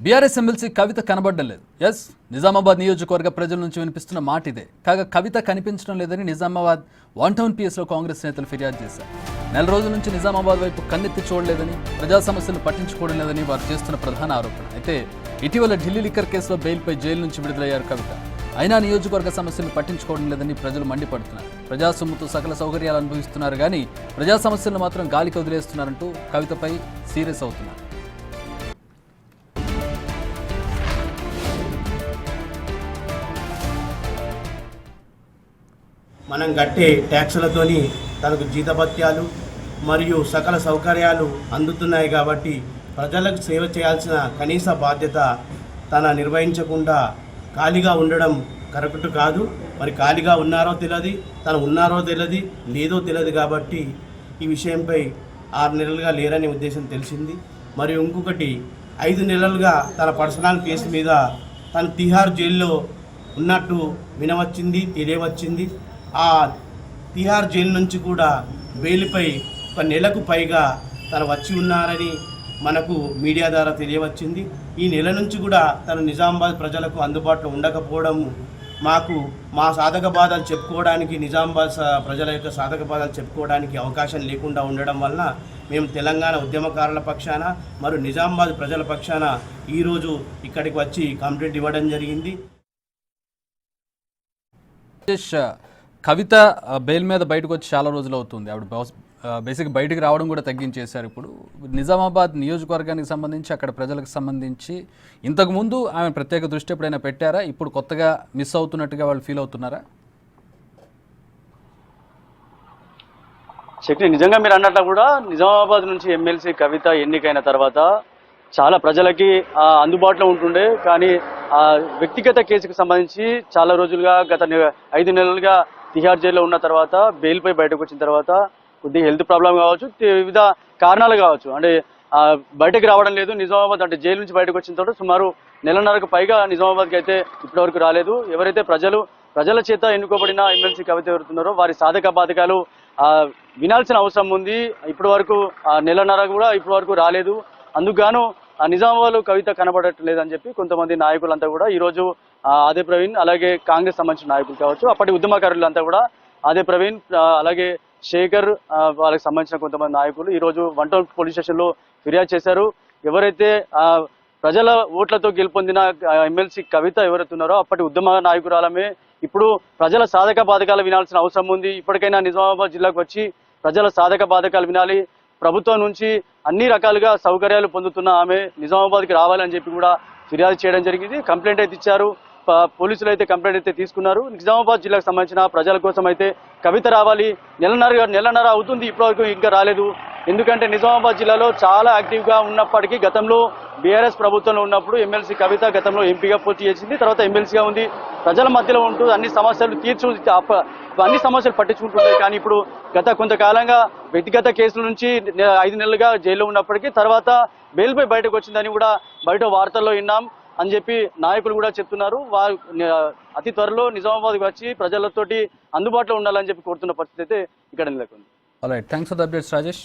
BRS MLC కవిత కనబడడం లేదు. Yes, Nizamabad నియోజకవర్గ ప్రజల నుంచి వినిపిస్తున్న మాట ఇదే. కాగా కవిత కనిపించడం లేదని నిజామాబాద్ వన్ టౌన్ పిఎస్లో కాంగ్రెస్ నేతలు ఫిర్యాదు చేశారు. నెల రోజుల నుంచి నిజామాబాద్ వైపు కన్నెత్తి చూడలేదని, ప్రజా సమస్యలు పట్టించుకోవడం లేదని వారు చేస్తున్న ప్రధాన ఆరోపణ. అయితే ఇటీవల ఢిల్లీ లిక్కర్ కేసులో బెయిల్పై జైలు నుంచి విడుదలయ్యారు కవిత. అయినా నియోజకవర్గ సమస్యలు పట్టించుకోవడం లేదని ప్రజలు మండిపడుతున్నారు. ప్రజా సొమ్ముతో సకల సౌకర్యాలు అనుభవిస్తున్నారు కానీ ప్రజా సమస్యలను మాత్రం గాలికి వదిలేస్తున్నారంటూ కవితపై సీరియస్ అవుతున్నారు. మనం కట్టే ట్యాక్సులతోని తనకు జీతభత్యాలు మరియు సకల సౌకర్యాలు అందుతున్నాయి కాబట్టి ప్రజలకు సేవ చేయాల్సిన కనీస బాధ్యత తన నిర్వహించకుండా ఖాళీగా ఉండడం కరెక్ట్ కాదు. మరి ఖాళీగా ఉన్నారో తెలియదు, తను ఉన్నారో తెలియదు, లేదో తెలియదు. కాబట్టి ఈ విషయంపై 6 నెలలుగా లేరనే ఉద్దేశం తెలిసింది. మరియు ఇంకొకటి 5 నెలలుగా తన పర్సనల్ కేసు మీద తను తిహార్ జైల్లో ఉన్నట్టు వినవచ్చింది, తెలియవచ్చింది. ఆ తిహార్ జైలు నుంచి కూడా బెయిల్పై 1 నెలకు పైగా తను వచ్చి ఉన్నారని మనకు మీడియా ద్వారా తెలియవచ్చింది. ఈ నెల నుంచి కూడా తను నిజామాబాద్ ప్రజలకు అందుబాటులో ఉండకపోవడం, మాకు మా సాధక బాధలు చెప్పుకోవడానికి, నిజామాబాద్ ప్రజల యొక్క సాధక బాధలు చెప్పుకోవడానికి అవకాశం లేకుండా ఉండడం వలన మేము తెలంగాణ ఉద్యమకారుల పక్షాన మరియు నిజామాబాద్ ప్రజల పక్షాన ఈరోజు ఇక్కడికి వచ్చి కంప్లైంట్ ఇవ్వడం జరిగింది. కవిత బెయిల్ మీద బయటకు వచ్చి చాలా రోజులు అవుతుంది. ఆవిడ బేసిక్ బయటకు రావడం కూడా తగ్గించేశారు. ఇప్పుడు నిజామాబాద్ నియోజకవర్గానికి సంబంధించి, అక్కడ ప్రజలకు సంబంధించి ఇంతకుముందు ఆమె ప్రత్యేక దృష్టి ఎప్పుడైనా పెట్టారా? ఇప్పుడు కొత్తగా మిస్ అవుతున్నట్టుగా వాళ్ళు ఫీల్ అవుతున్నారా? శక్తి, నిజంగా మీరు అన్నట్లు కూడా నిజామాబాద్ నుంచి ఎమ్మెల్సీ కవిత ఎన్నికైన తర్వాత చాలా ప్రజలకి అందుబాటులో ఉంటుండే. కానీ ఆ వ్యక్తిగత కేసుకు సంబంధించి చాలా రోజులుగా గత 5 నెలలుగా తిహార్ జైల్లో ఉన్న తర్వాత బెయిల్పై బయటకు వచ్చిన తర్వాత కొద్దిగా హెల్త్ ప్రాబ్లం కావచ్చు, వివిధ కారణాలు కావచ్చు, అంటే బయటకు రావడం లేదు. నిజామాబాద్ అంటే జైలు నుంచి బయటకు వచ్చిన తర్వాత సుమారు 1.5 నెలలకు పైగా నిజామాబాద్కి అయితే ఇప్పటివరకు రాలేదు. ఎవరైతే ప్రజల చేత ఎన్నుకోబడిన ఎమ్మెల్సీ కవిత ఎవరుతున్నారో వారి సాధక బాధకాలు వినాల్సిన అవసరం ఉంది. ఇప్పటి వరకు 1.5 నెలలు కూడా ఇప్పటి వరకు రాలేదు. అందుకుగాను నిజామాబాద్లో కవిత కనబడట్లేదని చెప్పి కొంతమంది నాయకులంతా కూడా ఈరోజు ఆదే ప్రవీణ్, అలాగే కాంగ్రెస్ సంబంధించిన నాయకులు కావచ్చు, అప్పటి ఉద్యమకారులంతా కూడా ఆదే ప్రవీణ్, అలాగే శేఖర్, వాళ్ళకి సంబంధించిన కొంతమంది నాయకులు ఈరోజు వన్ టౌన్ పోలీస్ స్టేషన్లో ఫిర్యాదు చేశారు. ఎవరైతే ప్రజల ఓట్లతో గెలుపొందిన ఎమ్మెల్సీ కవిత ఎవరైతే ఉన్నారో అప్పటి ఉద్యమ నాయకురాలమే ఇప్పుడు ప్రజల సాధక బాధకాలు వినాల్సిన అవసరం ఉంది. ఇప్పటికైనా నిజామాబాద్ జిల్లాకు వచ్చి ప్రజల సాధక బాధకాలు వినాలి. ప్రభుత్వం నుంచి అన్ని రకాలుగా సౌకర్యాలు పొందుతున్న ఆమె నిజామాబాద్కి రావాలని చెప్పి కూడా ఫిర్యాదు చేయడం జరిగింది. కంప్లైంట్ అయితే ఇచ్చారు, పోలీసులు అయితే కంప్లైంట్ అయితే తీసుకున్నారు. నిజామాబాద్ జిల్లాకు సంబంధించిన ప్రజల కోసం అయితే కవిత రావాలి. 1.5 నెలలు అవుతుంది, ఇప్పటివరకు ఇంకా రాలేదు. ఎందుకంటే నిజామాబాద్ జిల్లాలో చాలా యాక్టివ్గా ఉన్నప్పటికీ గతంలో బీఆర్ఎస్ ప్రభుత్వంలో ఉన్నప్పుడు ఎమ్మెల్సీ కవిత గతంలో ఎంపీగా పోటీ చేసింది, తర్వాత ఎమ్మెల్సీగా ఉంది. ప్రజల మధ్యలో ఉంటూ అన్ని సమస్యలు అన్ని సమస్యలు పట్టించుకుంటుంది. కానీ ఇప్పుడు గత కొంతకాలంగా వ్యక్తిగత కేసుల నుంచి 5 నెలలుగా జైల్లో ఉన్నప్పటికీ తర్వాత బెయిల్పై బయటకు వచ్చిందని కూడా బయట వార్తల్లో విన్నాం అని చెప్పి నాయకులు కూడా చెప్తున్నారు. అతి త్వరలో నిజామాబాద్కి వచ్చి ప్రజలతోటి అందుబాటులో ఉండాలని చెప్పి కోరుతున్న పరిస్థితి అయితే ఇక్కడ నెలకొంది. Alright, thanks for the updates Rajesh.